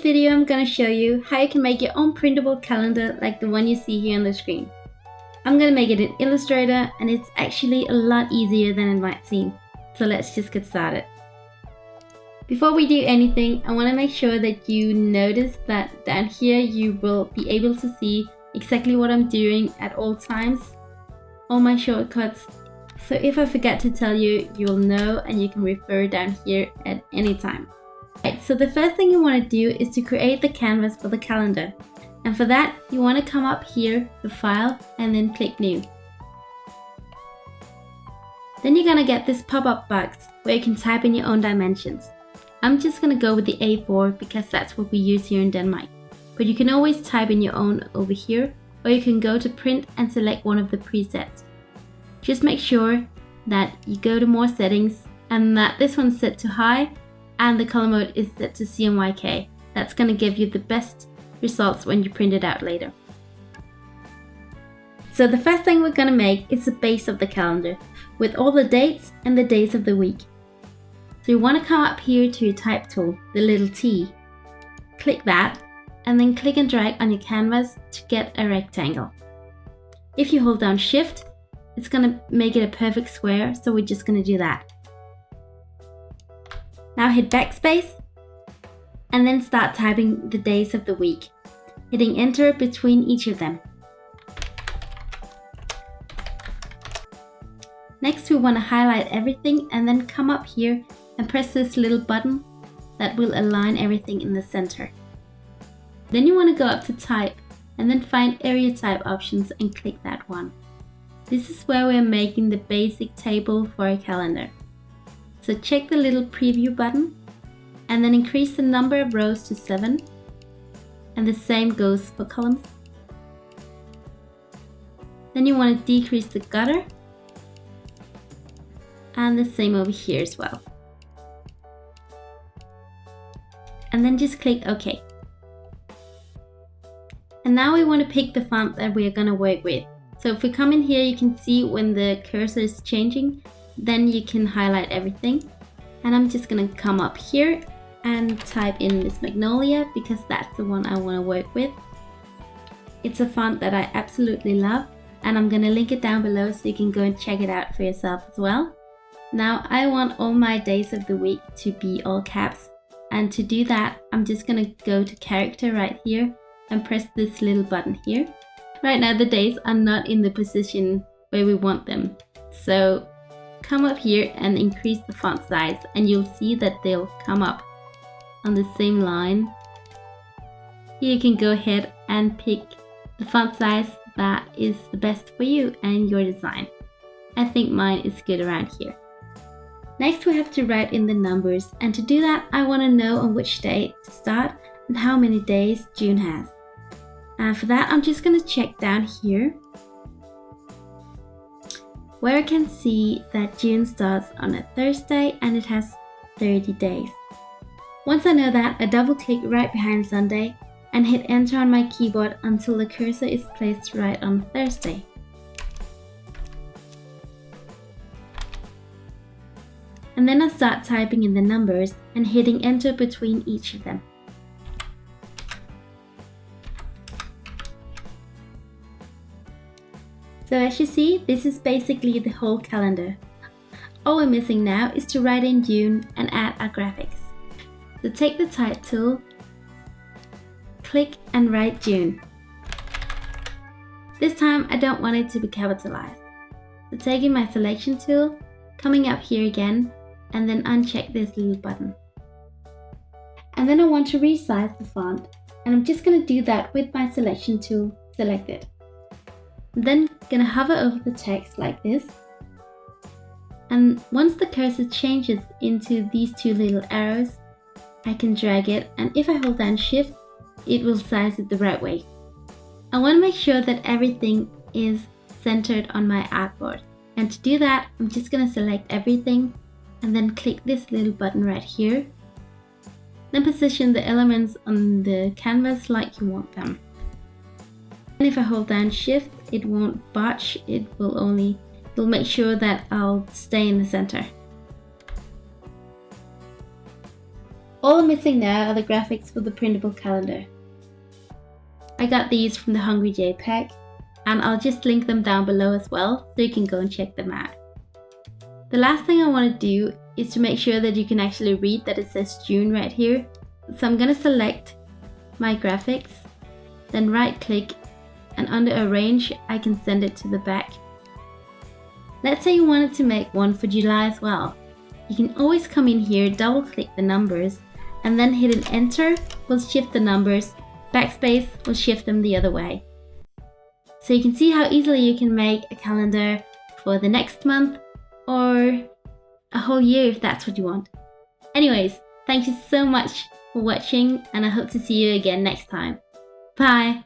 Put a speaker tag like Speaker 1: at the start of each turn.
Speaker 1: video, I'm going to show you how you can make your own printable calendar like the one you see here on the screen. I'm going to make it in Illustrator, and it's actually a lot easier than it might seem. So let's just get started. Before we do anything, I want to make sure that you notice that down here you will be able to see exactly what I'm doing at all times, all my shortcuts. So if I forget to tell you, you'll know and you can refer down here at any time. Right, so the first thing you want to do is to create the canvas for the calendar. And for that, you want to come up here to File and then click New. Then you're going to get this pop-up box where you can type in your own dimensions. I'm just going to go with the A4 because that's what we use here in Denmark. But you can always type in your own over here, or you can go to Print and select one of the presets. Just make sure that you go to More Settings and that this one's set to High and the color mode is set to cmyk. That's going to give you the best results when you print it out later. So the first thing we're going to make is the base of the calendar with all the dates and the days of the week. So you want to come up here to your type tool, the little T. Click that and then click and drag on your canvas to get a rectangle. If you hold down Shift, it's going to make it a perfect square, so we're just going to do that. Now hit Backspace and then start typing the days of the week, hitting Enter between each of them. Next, we want to highlight everything and then come up here and press this little button that will align everything in the center. Then you want to go up to Type and then find Area Type options and click that one. This is where we're making the basic table for a calendar. So check the little preview button and then increase the number of rows to 7. And the same goes for columns. Then you want to decrease the gutter. And the same over here as well. And then just click OK. And now we want to pick the font that we are going to work with. So if we come in here, you can see when the cursor is changing, then you can highlight everything. And I'm just going to come up here and type in Miss Magnolia because that's the one I want to work with. It's a font that I absolutely love, and I'm going to link it down below so you can go and check it out for yourself as well. Now I want all my days of the week to be all caps, and to do that I'm just going to go to Character right here and press this little button here. Right now the days are not in the position where we want them, so come up here and increase the font size and you'll see that they'll come up on the same line. Here you can go ahead and pick the font size that is the best for you and your design. I think mine is good around here. Next we have to write in the numbers, and to do that I want to know on which day to start and how many days June has. And for that I'm just going to check down here where I can see that June starts on a Thursday and it has 30 days. Once I know that, I double click right behind Sunday and hit Enter on my keyboard until the cursor is placed right on Thursday. And then I start typing in the numbers and hitting Enter between each of them. So as you see, this is basically the whole calendar. All we're missing now is to write in June and add our graphics. So take the Type tool, click and write June. This time I don't want it to be capitalized. So taking my Selection tool, coming up here again, and then uncheck this little button. And then I want to resize the font, and I'm just going to do that with my Selection tool selected. I'm then going to hover over the text like this, and once the cursor changes into these two little arrows, I can drag it, and if I hold down Shift, it will size it the right way. I want to make sure that everything is centered on my artboard, and to do that I'm just going to select everything and then click this little button right here. Then position the elements on the canvas like you want them. And if I hold down Shift, it won't botch, it'll make sure that I'll stay in the center. All I'm missing now are the graphics for the printable calendar. I got these from the Hungry Jay pack, and I'll just link them down below as well so you can go and check them out. The last thing I want to do is to make sure that you can actually read that it says June right here. So I'm going to select my graphics, then right click, and under arrange I can send it to the back. Let's say you wanted to make one for July as well. You can always come in here, double click the numbers, and then hit an enter will shift the numbers, backspace will shift them the other way. So you can see how easily you can make a calendar for the next month or a whole year if that's what you want. Anyways, thank you so much for watching, and I hope to see you again next time. Bye!